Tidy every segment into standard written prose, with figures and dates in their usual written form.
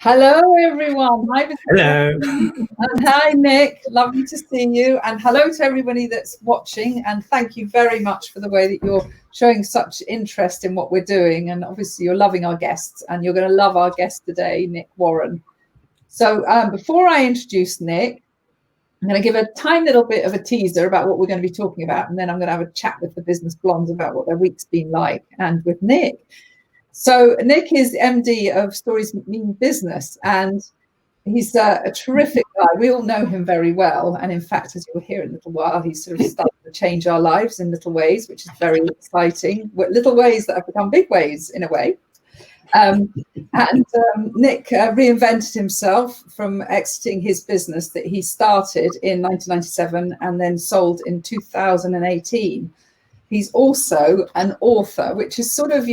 Hello, everyone. Hi, Mr. Hello. And hi, Nick. Lovely to see you. And hello to everybody that's watching. And thank you very much for the way that you're showing such interest in what we're doing. And obviously, you're loving our guests, and you're going to love our guest today, Nick Warren. So before I introduce Nick, I'm going to give a tiny little bit of a teaser about what we're going to be talking about. And then I'm going to have a chat with the business blondes about what their week's been like, and with Nick. So Nick is MD of Stories Mean Business, and he's a terrific guy. We all know him very well. And in fact, as you'll hear in a little while, he's sort of started to change our lives in little ways, which is very exciting. Little ways that have become big ways in a way. Nick reinvented himself from exiting his business that he started in 1997 and then sold in 2018. He's also an author, which is sort of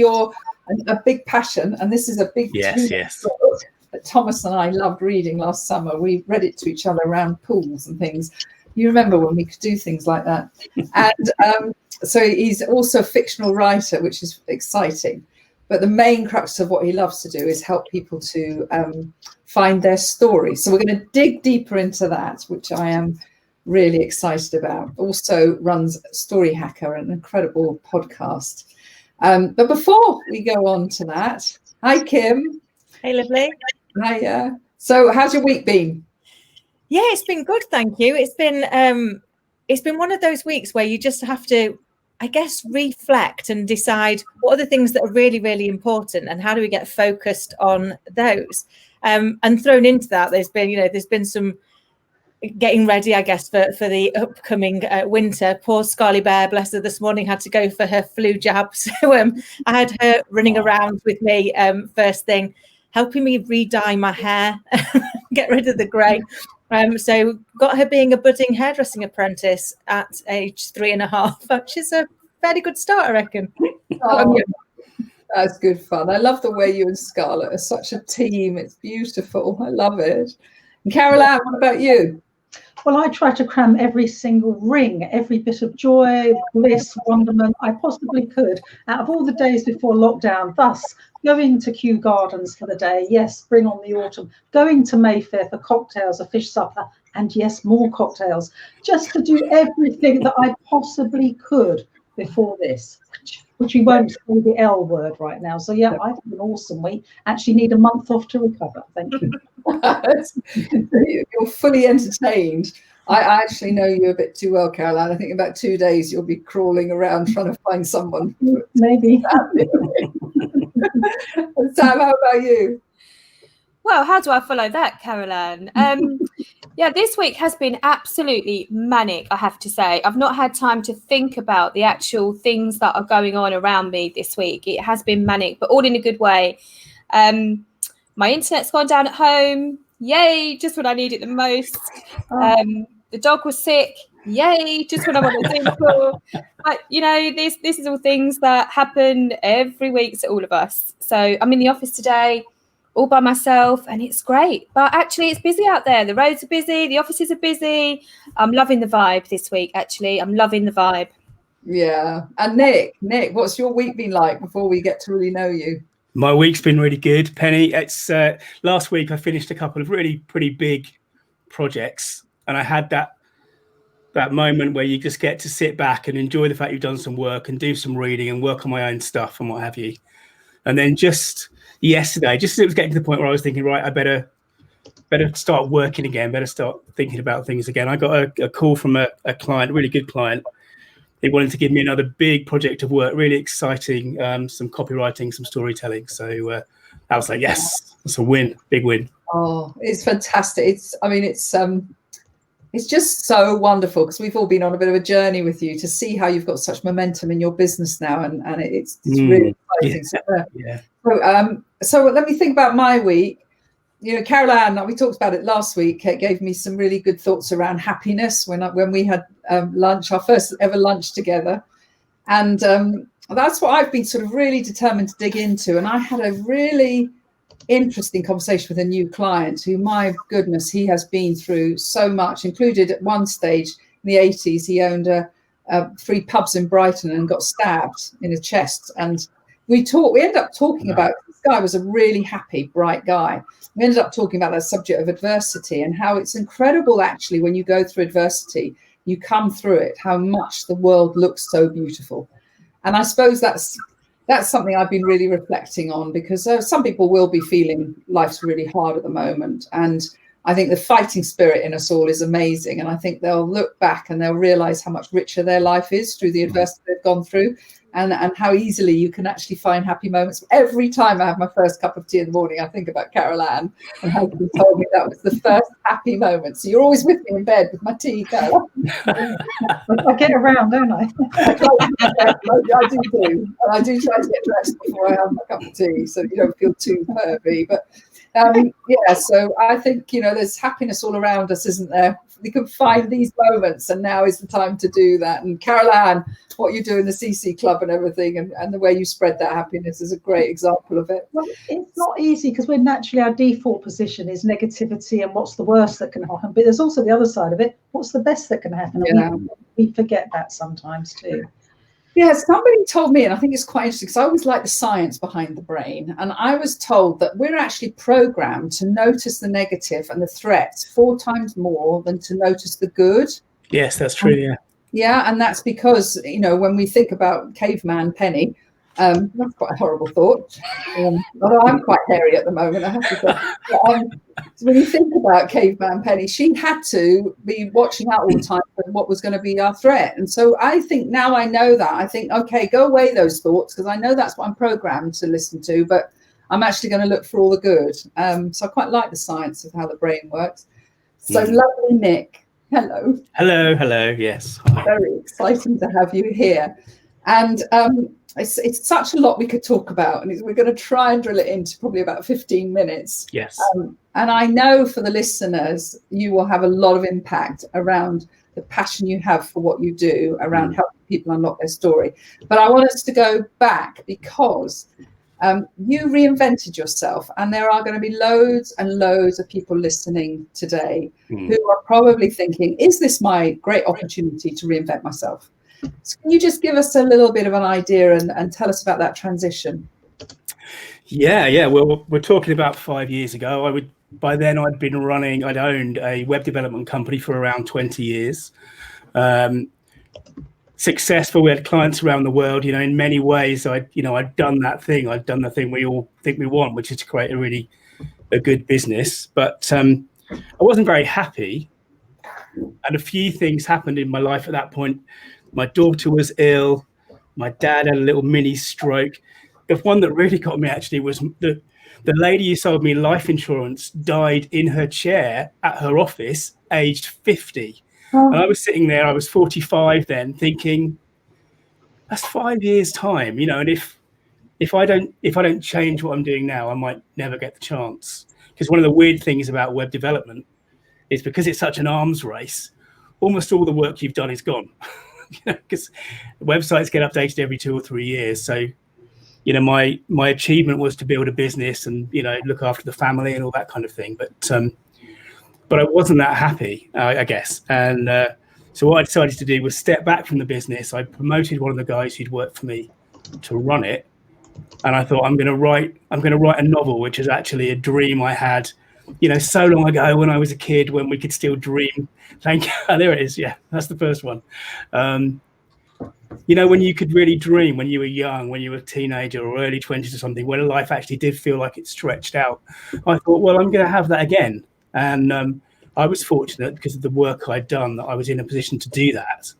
a big passion, and this is a big book that Thomas and I loved reading last summer. We read it to each other around pools and things. You remember when we could do things like that? And so he's also a fictional writer, which is exciting. But the main crux of what he loves to do is help people to find their story. So we're going to dig deeper into that, which I am really excited about. Also runs Story Hacker, an incredible podcast. But before we go on to that, hi, Kim. Hey, lovely. Hi. So how's your week been? Yeah, it's been good, thank you. It's been one of those weeks where you just have to, I guess, reflect and decide what are the things that are really, really important and how do we get focused on those. And thrown into that, there's been some getting ready, I guess, for the upcoming winter. Poor Scarly Bear, bless her, this morning had to go for her flu jab. So I had her running around with me first thing, helping me re-dye my hair, get rid of the grey. So got her being a budding hairdressing apprentice at age 3.5, which is a fairly good start, I reckon. Oh, that's good fun. I love the way you and Scarlett are such a team. It's beautiful. I love it. And Caroline, what about you? Well, I try to cram every single ring, every bit of joy, bliss, wonderment I possibly could out of all the days before lockdown. Thus, going to Kew Gardens for the day, yes, bring on the autumn, going to Mayfair for cocktails, a fish supper, and yes, more cocktails, just to do everything that I possibly could before this, which we won't say the L word right now. So yeah, I had an awesome week. Actually need a month off to recover. Thank you. You're fully entertained. I actually know you a bit too well, Caroline. I think in about 2 days you'll be crawling around trying to find someone. Maybe. Sam, how about you? Well, how do I follow that, Caroline? Yeah, this week has been absolutely manic, I have to say. I've not had time to think about the actual things that are going on around me this week. It has been manic, but all in a good way. My internet's gone down at home. Yay, just when I need it the most. The dog was sick. Yay, just when I want to Zoom call. But, this is all things that happen every week to all of us. So I'm in the office today, all by myself, and it's great. But actually, it's busy out there. The roads are busy. The offices are busy. I'm loving the vibe this week, actually. I'm loving the vibe. Yeah. And Nick, what's your week been like before we get to really know you? My week's been really good, Penny. It's last week I finished a couple of really pretty big projects, and I had that moment where you just get to sit back and enjoy the fact you've done some work and do some reading and work on my own stuff and what have you. And then just yesterday, just as it was getting to the point where I was thinking, right, I better start working again, better start thinking about things again. I got a call from a client, a really good client. They wanted to give me another big project of work, really exciting, some copywriting, some storytelling. So I was like, yes, that's a win, big win. Oh, it's fantastic. It's just so wonderful because we've all been on a bit of a journey with you to see how you've got such momentum in your business now, and it's really exciting. Yeah. So let me think about my week. Caroline, we talked about it last week. It gave me some really good thoughts around happiness when we had lunch, our first ever lunch together. And that's what I've been sort of really determined to dig into. And I had a really interesting conversation with a new client who, my goodness, he has been through so much, included at one stage in the 80s, he owned 3 pubs in Brighton and got stabbed in the chest. And we ended up talking about guy was a really happy, bright guy. We ended up talking about that subject of adversity and how it's incredible, actually, when you go through adversity, you come through it, how much the world looks so beautiful. And I suppose that's something I've been really reflecting on, because some people will be feeling life's really hard at the moment. And I think the fighting spirit in us all is amazing. And I think they'll look back and they'll realize how much richer their life is through the adversity they've gone through, and how easily you can actually find happy moments. Every time I have my first cup of tea in the morning, I think about Carol Ann and how she told me that was the first happy moment. So you're always with me in bed with my tea, Carol. I get around, don't I? I do. And I do try to get dressed before I have my cup of tea, so you don't feel too pervy. But yeah, so I think, there's happiness all around us, isn't there? We can find these moments, and now is the time to do that. And Carol Ann, what you do in the CC Club and everything, and the way you spread that happiness is a great example of it. Well, it's not easy, because we're naturally, our default position is negativity and what's the worst that can happen. But there's also the other side of it. What's the best that can happen? Yeah. We forget that sometimes too. Yeah, somebody told me, and I think it's quite interesting, because I always like the science behind the brain. And I was told that we're actually programmed to notice the negative and the threats 4 times more than to notice the good. Yes, that's true. Yeah. Yeah, and that's because, when we think about caveman Penny, that's quite a horrible thought. Although I'm quite hairy at the moment, I have to say. So when you think about caveman Penny, she had to be watching out all the time for what was going to be our threat. And so I think now I know that. I think, okay, go away those thoughts, because I know that's what I'm programmed to listen to, but I'm actually going to look for all the good. So I quite like the science of how the brain works. So lovely, Nick. Hello. Hello. Yes. Hi. Very exciting to have you here. And it's such a lot we could talk about, and we're going to try and drill it into probably about 15 minutes. Yes. And I know for the listeners, you will have a lot of impact around the passion you have for what you do, around helping people unlock their story. But I want us to go back, because you reinvented yourself, and there are going to be loads and loads of people listening today who are probably thinking, is this my great opportunity to reinvent myself? So can you just give us a little bit of an idea and tell us about that transition? Yeah. Well, we're talking about 5 years ago. By then I'd owned a web development company for around 20 years. Successful. We had clients around the world. In many ways, I'd done that thing. I'd done the thing we all think we want, which is to create a good business. But I wasn't very happy, and a few things happened in my life at that point. My daughter was ill. My dad had a little mini stroke. The one that really got me actually was the lady who sold me life insurance died in her chair at her office, aged 50. And I was sitting there, I was 45 then, thinking, that's 5 years' time, and if I don't change what I'm doing now, I might never get the chance. Because one of the weird things about web development is, because it's such an arms race, almost all the work you've done is gone. Because websites get updated every 2 or 3 years. So, my achievement was to build a business and, look after the family and all that kind of thing. But I wasn't that happy, I guess. And so what I decided to do was step back from the business. I promoted one of the guys who'd worked for me to run it. And I thought, I'm going to write a novel, which is actually a dream I had, so long ago when I was a kid, when we could still dream. Thank you. There it is. Yeah, that's the first one. When you could really dream when you were young, when you were a teenager or early 20s or something, when life actually did feel like it stretched out. I thought, well, I'm going to have that again. And I was fortunate, because of the work I'd done, that I was in a position to do that.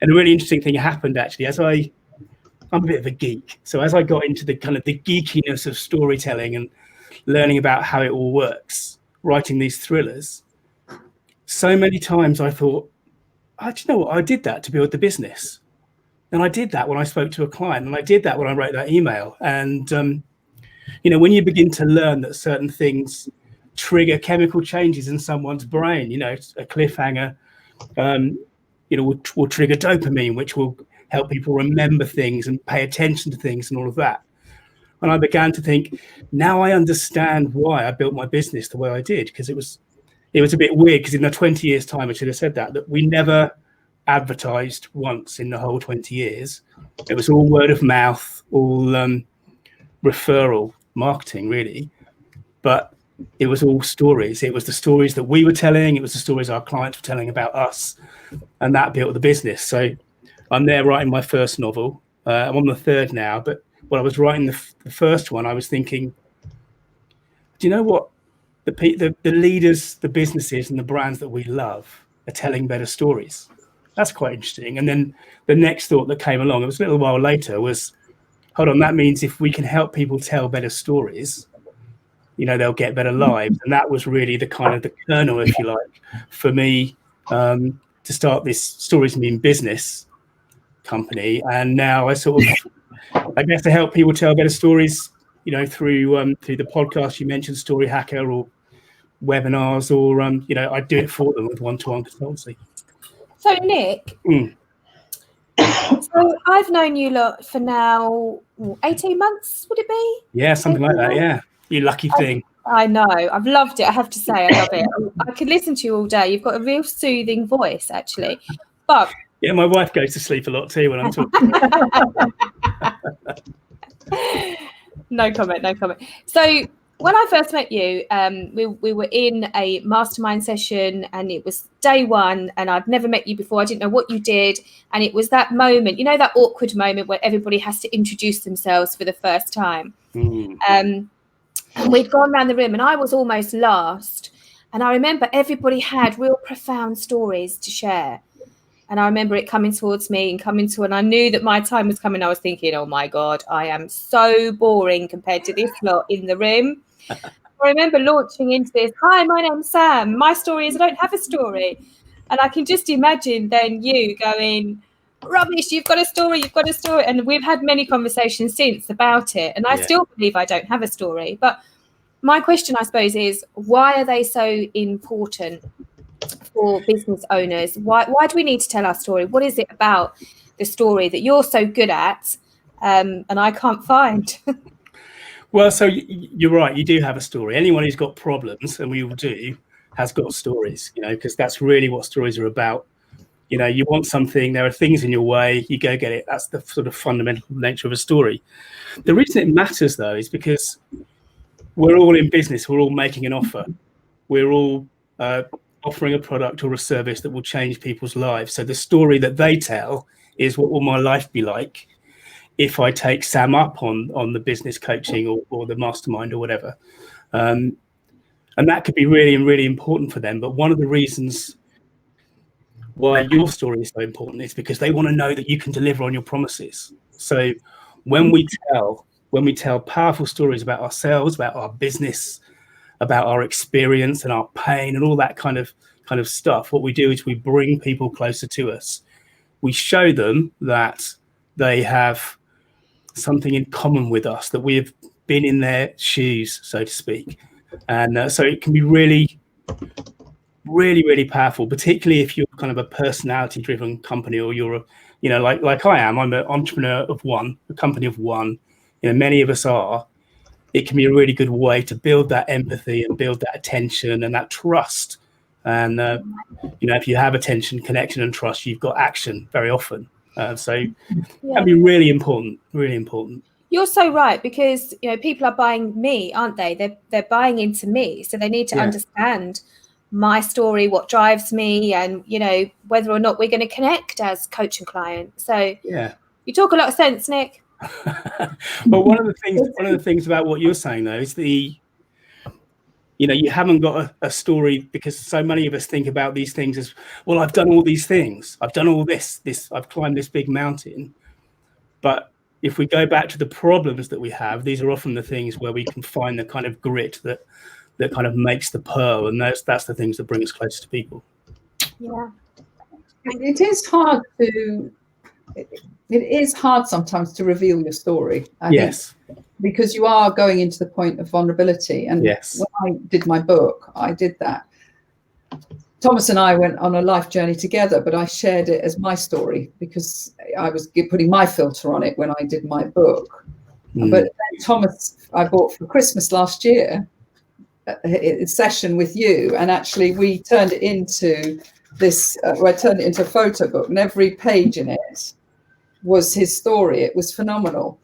And a really interesting thing happened, actually, I'm a bit of a geek. So as I got into the kind of the geekiness of storytelling and learning about how it all works, writing these thrillers, so many times I thought, do you know what? I did that to build the business. And I did that when I spoke to a client, and I did that when I wrote that email. And, when you begin to learn that certain things trigger chemical changes in someone's brain, a cliffhanger, will trigger dopamine, which will help people remember things and pay attention to things and all of that. And I began to think, now I understand why I built my business the way I did, because it was a bit weird, because in the 20 years time, I should have said that we never advertised once in the whole 20 years. It was all word of mouth, all referral. marketing really, but it was all stories. It was the stories that we were telling. It was the stories our clients were telling about us, and that built the business. So I'm there writing my first novel. I'm on the third now, but when I was writing the first one, I was thinking, do you know what? The leaders, the businesses and the brands that we love are telling better stories. That's quite interesting. And then the next thought that came along, it was a little while later, was, hold on, that means if we can help people tell better stories, they'll get better lives. And that was really the kind of the kernel, if you like, for me to start this Stories Mean Business company. And now I guess to help people tell better stories, through the podcast you mentioned, Story Hacker, or webinars, or I do it for them with one-to-one consultancy. So Nick, so I've known you lot for now 18 months, would it be? Yeah, something like that. Yeah, you lucky thing. I know. I've loved it. I have to say, I love it. I could listen to you all day. You've got a real soothing voice, actually. But yeah, my wife goes to sleep a lot too when I'm talking. No comment. So when I first met you, we were in a mastermind session, and it was day one, and I'd never met you before. I didn't know what you did. And it was that moment, that awkward moment where everybody has to introduce themselves for the first time. And we'd gone around the room, and I was almost last. And I remember everybody had real profound stories to share. And I remember it coming towards me and I knew that my time was coming. I was thinking, oh my God, I am so boring compared to this lot in the room. I remember launching into this, hi, my name's Sam. My story is I don't have a story. And I can just imagine then you going, rubbish, you've got a story. And we've had many conversations since about it. And I still believe I don't have a story. But my question, I suppose, is why are they so important for business owners? Why do we need to tell our story? What is it about the story that you're so good at and I can't find? Well, so you're right. You do have a story. Anyone who's got problems, and we all do, has got stories, because that's really what stories are about. You want something, there are things in your way, you go get it. That's the sort of fundamental nature of a story. The reason it matters, though, is because we're all in business. We're all making an offer. We're all offering a product or a service that will change people's lives. So the story that they tell is, what will my life be like if I take Sam up on the business coaching or the mastermind or whatever. And that could be really, really important for them. But one of the reasons why your story is so important is because they want to know that you can deliver on your promises. So when we tell powerful stories about ourselves, about our business, about our experience and our pain and all that kind of stuff, what we do is we bring people closer to us. We show them that they have something in common with us, that we have been in their shoes, so to speak. And so it can be really, really, really powerful, particularly if you're kind of a personality driven company, or you're like I am. I'm an entrepreneur of one, a company of one. Many of us are. It can be a really good way to build that empathy and build that attention and that trust. And if you have attention, connection and trust, you've got action very often. So that'd be really important, really important. You're so right, because people are buying me, aren't they? They're buying into me, so they need to understand my story, what drives me, and whether or not we're going to connect as coach and client. So you talk a lot of sense, Nick. But one of the things about what you're saying, though, is you haven't got a story, because so many of us think about these things as, well, I've done all these things, I've done all this, I've climbed this big mountain. But if we go back to the problems that we have, these are often the things where we can find the kind of grit that kind of makes the pearl, and that's the things that bring us closer to people. Yeah, it is hard to. It is hard sometimes to reveal your story. I think, because you are going into the point of vulnerability. And when I did my book, I did that. Thomas and I went on a life journey together, but I shared it as my story because I was putting my filter on it when I did my book. But Thomas, I bought for Christmas last year a session with you, and actually we turned it into this. I turned it into a photo book, and every page in it was his story. It was phenomenal.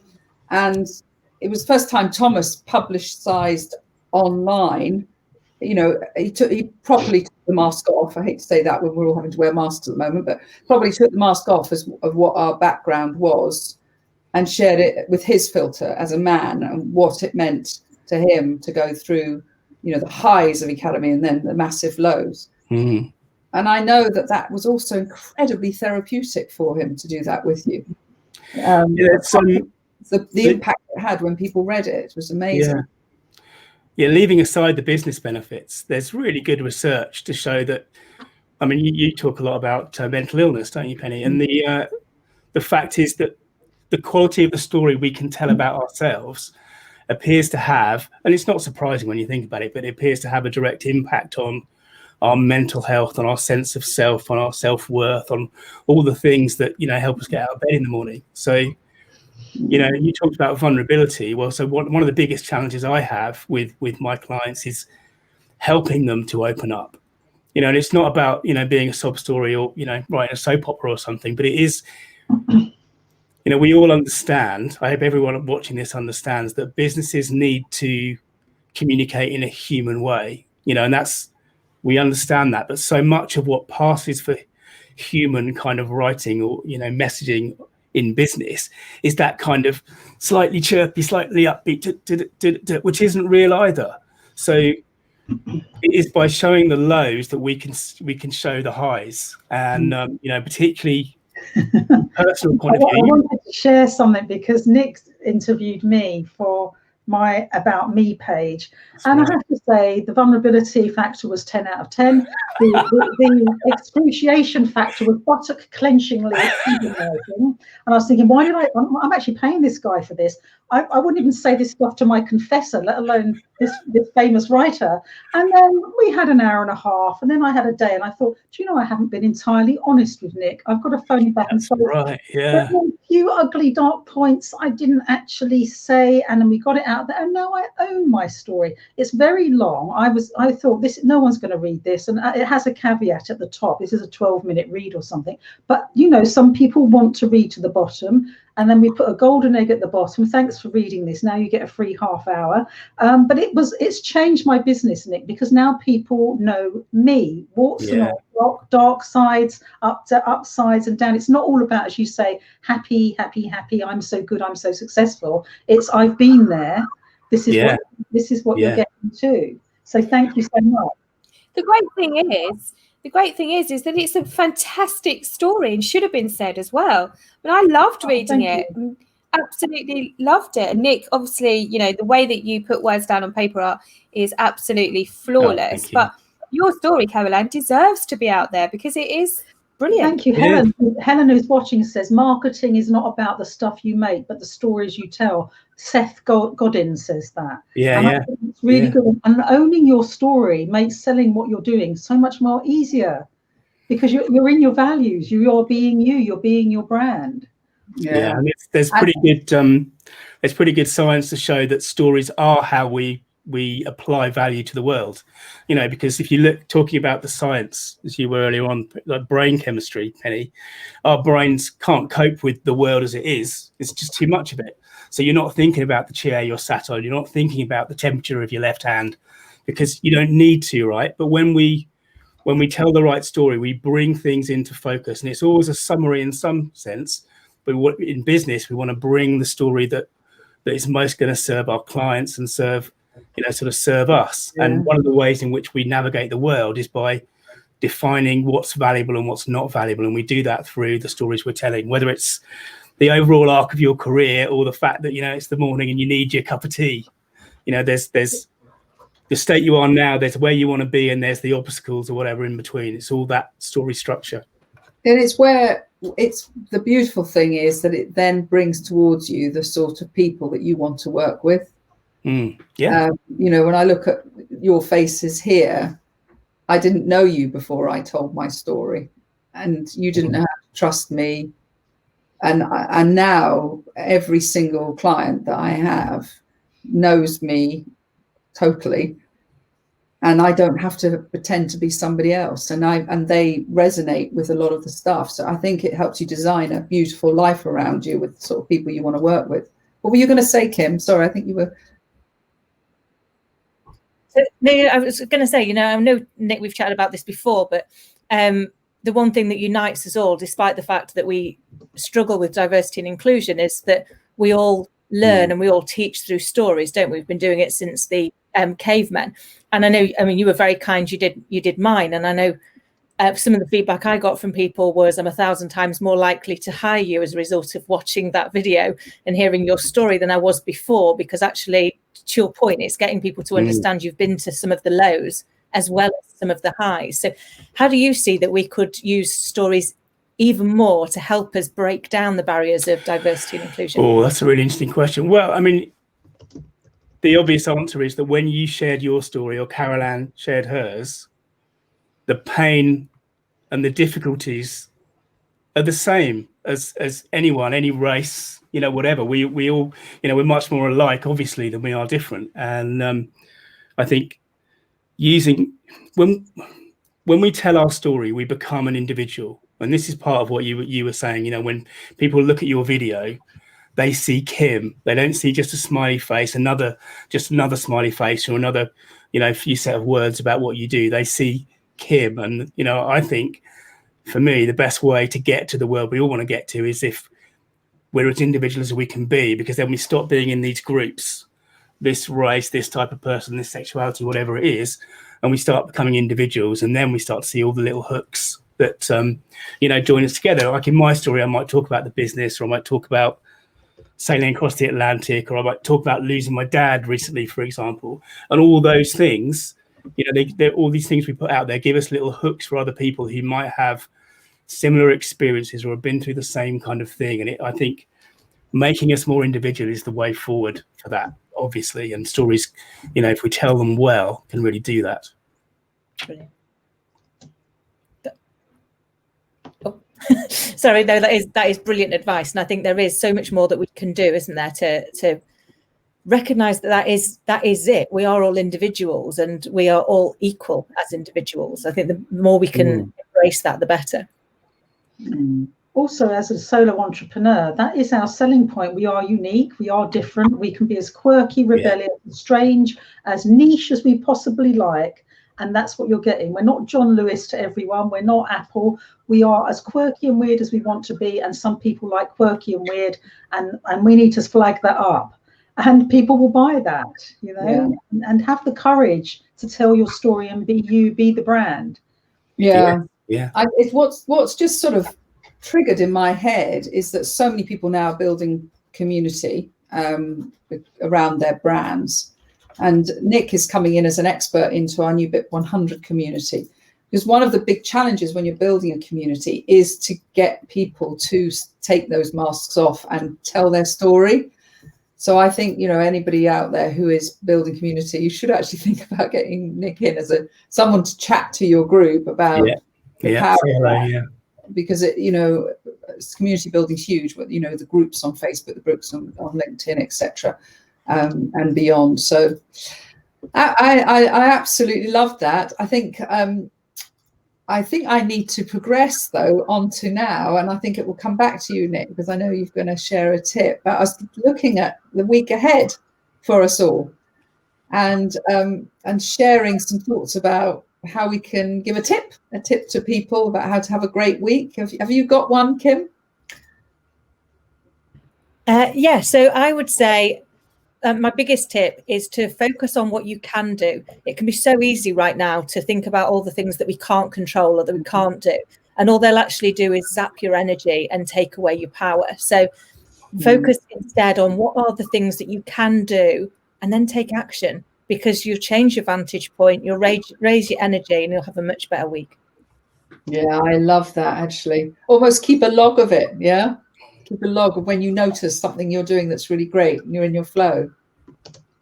And it was the first time Thomas publicized online. You know, he properly took the mask off. I hate to say that when we're all having to wear masks at the moment, but probably took the mask off of what our background was and shared it with his filter as a man and what it meant to him to go through, you know, the highs of Academy and then the massive lows. Mm. And I know that that was also incredibly therapeutic for him to do that with you. The impact it had when people read it was amazing. Yeah, leaving aside the business benefits, there's really good research to show that. I mean, you talk a lot about mental illness, don't you, Penny? And the fact is that the quality of the story we can tell about ourselves appears to have, and it's not surprising when you think about it, but it appears to have a direct impact on our mental health, on our sense of self, on our self-worth, on all the things that, you know, help us get out of bed in the morning. So, you know, you talked about vulnerability. Well, so one of the biggest challenges I have with my clients is helping them to open up. You know, and it's not about, you know, being a sob story or, you know, writing a soap opera or something, but it is, you know, we all understand, I hope everyone watching this understands that businesses need to communicate in a human way, you know, and we understand that, but so much of what passes for human kind of writing or, you know, messaging in business is that kind of slightly chirpy, slightly upbeat, which isn't real either. So it is by showing the lows that we can show the highs, and you know, particularly personal point of view. I wanted to share something because Nick interviewed me for my About Me page, and I have to say the vulnerability factor was 10 out of 10. The excruciation factor was buttock clenchingly agonizing. And I was thinking, why did I'm actually paying this guy for this. I wouldn't even say this stuff to my confessor, let alone this famous writer. And then we had an hour and a half, and then I had a day, and I thought, do you know, I haven't been entirely honest with Nick. I've got to phone him back and say, right, yeah, there were a few ugly dark points I didn't actually say, and then we got it out there, and now I own my story. It's very long. I thought no one's going to read this, and it has a caveat at the top. This is a 12-minute read or something, but you know, some people want to read to the bottom, and then we put a golden egg at the bottom. Thanks for reading this. Now you get a free half hour. But it's changed my business, Nick, because now people know me, warts and all, dark sides, upsides and down. It's not all about, as you say, happy, I'm so good, I'm so successful. It's I've been there. This is what you're getting to. So thank you so much. The great thing is that it's a fantastic story and should have been said as well. But I loved reading it. Absolutely loved it. And Nick, obviously, you know, the way that you put words down on paper is absolutely flawless. But your story, Caroline, deserves to be out there because it is brilliant. Thank you. Helen, who's watching, says marketing is not about the stuff you make, but the stories you tell. Seth Godin says that. It's really good. And owning your story makes selling what you're doing so much more easier because you're in your values. You're being you. You're being your brand. Yeah, and there's pretty good science to show that stories are how we apply value to the world, you know, because if you look, talking about the science, as you were earlier on, like brain chemistry, Penny, our brains can't cope with the world as it is. It's just too much of it. So you're not thinking about the chair you're sat on. You're not thinking about the temperature of your left hand because you don't need to, right? But when we tell the right story, we bring things into focus, and it's always a summary in some sense. But in business, we want to bring the story that is most going to serve our clients and serve us. Yeah. And one of the ways in which we navigate the world is by defining what's valuable and what's not valuable. And we do that through the stories we're telling, whether it's the overall arc of your career or the fact that, you know, it's the morning and you need your cup of tea. You know, there's the state you are now, there's where you want to be, and there's the obstacles or whatever in between. It's all that story structure. And it's the beautiful thing is that it then brings towards you the sort of people that you want to work with. You know, when I look at your faces here, I didn't know you before I told my story, and you didn't know how to trust me. And now every single client that I have knows me totally, and I don't have to pretend to be somebody else. And they resonate with a lot of the stuff. So I think it helps you design a beautiful life around you with the sort of people you want to work with. What were you going to say, Kim? Sorry, I think you were. No, I was going to say, you know, I know, Nick, we've chatted about this before, but the one thing that unites us all, despite the fact that we struggle with diversity and inclusion, is that we all learn and we all teach through stories, don't we? We've been doing it since the cavemen. And I know, I mean, you were very kind. You did mine. And I know some of the feedback I got from people was, I'm 1,000 times more likely to hire you as a result of watching that video and hearing your story than I was before, because actually, to your point, it's getting people to understand you've been to some of the lows as well as some of the highs. So how do you see that we could use stories even more to help us break down the barriers of diversity and inclusion? Oh, that's a really interesting question. Well, I mean, the obvious answer is that when you shared your story or Carol Ann shared hers, the pain and the difficulties are the same as anyone, any race, you know, whatever. We all, you know, we're much more alike, obviously, than we are different. And I think when we tell our story, we become an individual. And this is part of what you were saying. You know, when people look at your video, they see Kim. They don't see just a smiley face, another smiley face, or another, you know, few set of words about what you do. They see Kim. And, you know, I think for me, the best way to get to the world we all want to get to is if we're as individual as we can be, because then we stop being in these groups, this race, this type of person, this sexuality, whatever it is, and we start becoming individuals. And then we start to see all the little hooks that, you know, join us together. Like in my story, I might talk about the business, or I might talk about sailing across the Atlantic, or I might talk about losing my dad recently, for example. And all those things, you know, they're all these things we put out there give us little hooks for other people who might have similar experiences or have been through the same kind of thing. And I think making us more individual is the way forward for that, obviously. And stories, you know, if we tell them well, can really do that. Brilliant. Oh. Sorry, no, that is brilliant advice. And I think there is so much more that we can do, isn't there, to recognize that is it. We are all individuals and we are all equal as individuals. I think the more we can embrace that, the better. Also, as a solo entrepreneur, that is our selling point. We are unique, we are different, we can be as quirky, rebellious, strange, as niche as we possibly like. And that's what you're getting. We're not John Lewis to everyone. We're not Apple. We are as quirky and weird as we want to be. And some people like quirky and weird, and we need to flag that up. And people will buy that, you know, and have the courage to tell your story and be you, be the brand. Yeah. It's what's just sort of triggered in my head is that so many people now are building community around their brands. And Nick is coming in as an expert into our new BIP 100 community. Because one of the big challenges when you're building a community is to get people to take those masks off and tell their story. So I think, you know, anybody out there who is building community, you should actually think about getting Nick in as someone to chat to your group about the power of that. Because it, you know, community building is huge. But you know, the groups on Facebook, the groups on LinkedIn, etc., and beyond. So I absolutely love that. I think I need to progress though onto now, and I think it will come back to you, Nick, because I know you're going to share a tip. But I was looking at the week ahead for us all, and sharing some thoughts about how we can give a tip to people about how to have a great week. Have you got one, Kim? Yeah. So I would say my biggest tip is to focus on what you can do. It can be so easy right now to think about all the things that we can't control or that we can't do. And all they'll actually do is zap your energy and take away your power. So focus instead on what are the things that you can do, and then take action, because you'll change your vantage point, you'll raise your energy, and you'll have a much better week. Yeah, I love that, actually. Almost keep a log of it, yeah? Keep a log of when you notice something you're doing that's really great and you're in your flow.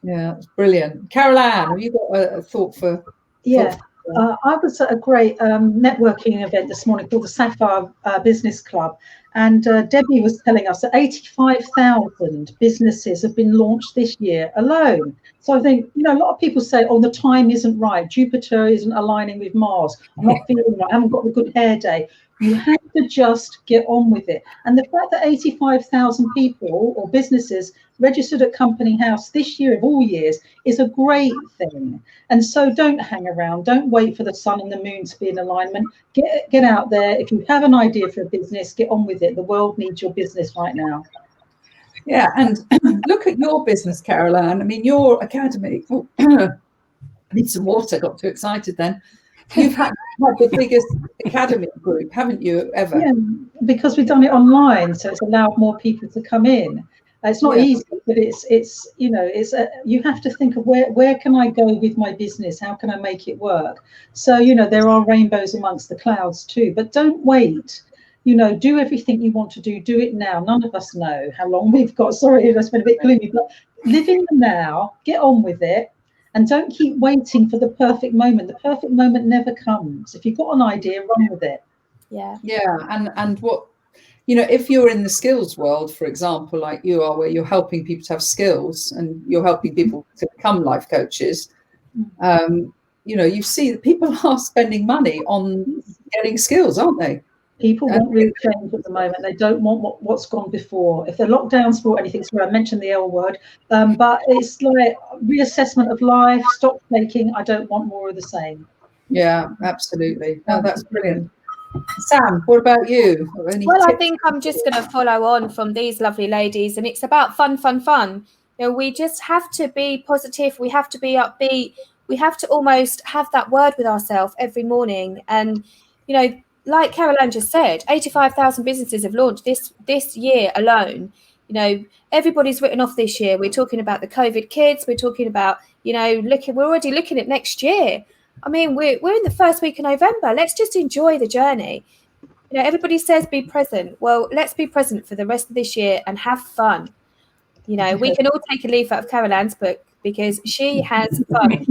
Yeah, it's brilliant. Carol Ann, have you got a thought for? Yeah, I was at a great networking event this morning called the Sapphire Business Club, And Debbie was telling us that 85,000 businesses have been launched this year alone. So I think, a lot of people say, oh, the time isn't right. Jupiter isn't aligning with Mars. I'm not feeling right. I haven't got the good hair day. You have to just get on with it. And the fact that 85,000 people or businesses registered at Company House this year of all years is a great thing. And so don't hang around. Don't wait for the sun and the moon to be in alignment. Get out there. If you have an idea for a business, get on with it. The world needs your business right now. Yeah, and look at your business, Caroline. I mean, your academy. Oh, I need some water. Got too excited then. You've had the biggest academy group, haven't you, ever? Yeah, because we've done it online, so it's allowed more people to come in. It's not easy, but it's you have to think of where can I go with my business? How can I make it work? So there are rainbows amongst the clouds too, but don't wait. Do everything you want to do. Do it now. None of us know how long we've got. Sorry, that's been a bit gloomy, but live in the now. Get on with it. And don't keep waiting for the perfect moment. The perfect moment never comes. If you've got an idea, run with it. Yeah. Yeah. And what, if you're in the skills world, for example, like you are, where you're helping people to have skills and you're helping people to become life coaches, you see that people are spending money on getting skills, aren't they? People want real change at the moment. They don't want what's gone before. If the lockdowns brought anything, sorry, I mentioned the L word, but it's like reassessment of life, stock taking. I don't want more of the same. Yeah, absolutely. No, that's brilliant. Sam, what about you? Well, I think I'm just going to follow on from these lovely ladies, and it's about fun. We just have to be positive. We have to be upbeat. We have to almost have that word with ourselves every morning. And, like Caroline just said, 85,000 businesses have launched this year alone. Everybody's written off this year. We're talking about the COVID kids. We're talking about, we're already looking at next year. I mean, we're in the first week of November. Let's just enjoy the journey. Everybody says be present. Well, let's be present for the rest of this year and have fun. We can all take a leaf out of Caroline's book because she has fun.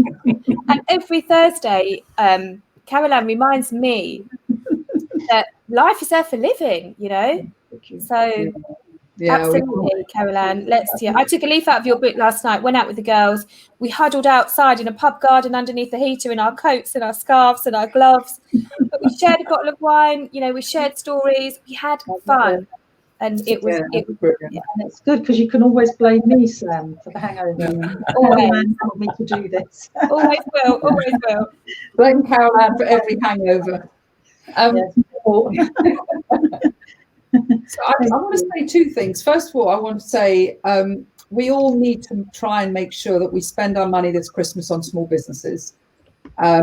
And every Thursday, Caroline reminds me that life is there for living, So absolutely, Caroline. I took a leaf out of your book last night, went out with the girls. We huddled outside in a pub garden underneath the heater in our coats and our scarves and our gloves. But we shared a bottle of wine, we shared stories, we had fun. And it was brilliant. Yeah, and it's good because you can always blame me, Sam, for the hangover. Always told me to do this. Always will. Blame Caroline for every hangover. So I want to say two things. First of all, I want to say we all need to try and make sure that we spend our money this Christmas on small businesses. I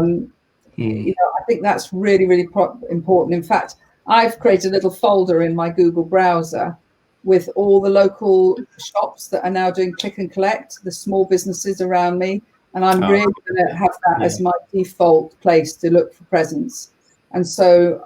think that's really, really important. In fact, I've created a little folder in my Google browser with all the local shops that are now doing click and collect, the small businesses around me. And I'm really going to have that as my default place to look for presents. And so,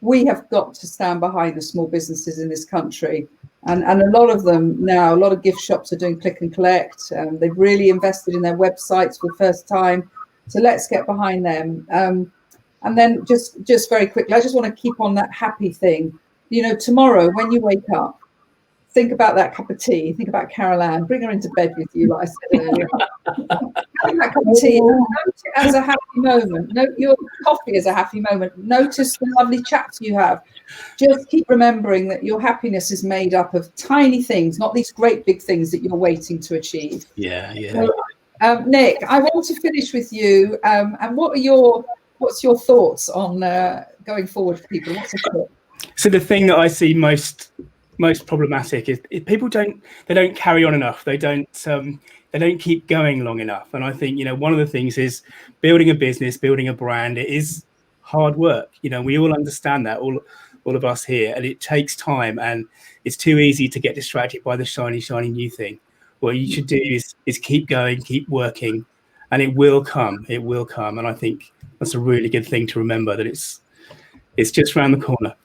we have got to stand behind the small businesses in this country. And a lot of them now, a lot of gift shops are doing click and collect. They've really invested in their websites for the first time. So let's get behind them. And then just very quickly, I just want to keep on that happy thing. Tomorrow when you wake up, think about that cup of tea. Think about Caroline. Bring her into bed with you, like I said earlier. Having that cup of tea, note it as a happy moment. Note your coffee as a happy moment. Notice the lovely chats you have. Just keep remembering that your happiness is made up of tiny things, not these great big things that you're waiting to achieve. Yeah. So, Nick, I want to finish with you. And what's your thoughts on going forward for people? What's the thought? So the thing that I see most problematic is people don't carry on enough. They don't keep going long enough. And I think one of the things is building a business, building a brand. It is hard work. We all understand that, all of us here, and it takes time. And it's too easy to get distracted by the shiny new thing. What you should do is keep going, keep working, and it will come. It will come. And I think that's a really good thing to remember, that it's just around the corner.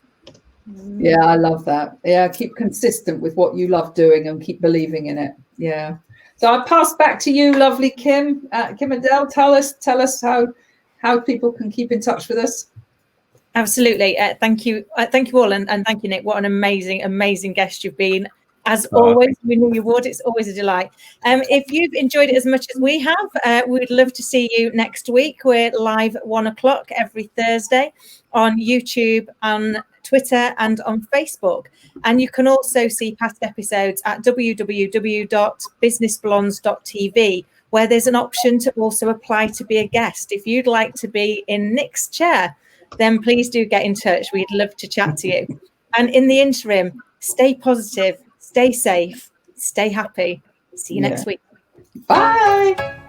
Yeah, I love that. Yeah, keep consistent with what you love doing and keep believing in it. Yeah. So I pass back to you, lovely Kim. Kim Adele, tell us how people can keep in touch with us. Absolutely. Thank you all, and thank you, Nick. What an amazing guest you've been. As always, we knew you would. It's always a delight. If you've enjoyed it as much as we have, we'd love to see you next week. We're live at 1 o'clock every Thursday on YouTube, on Twitter, and on Facebook. And you can also see past episodes at www.businessblondes.tv, where there's an option to also apply to be a guest. If you'd like to be in Nick's chair, then please do get in touch. We'd love to chat to you. And in the interim, stay positive, stay safe, stay happy. See you next week. Bye.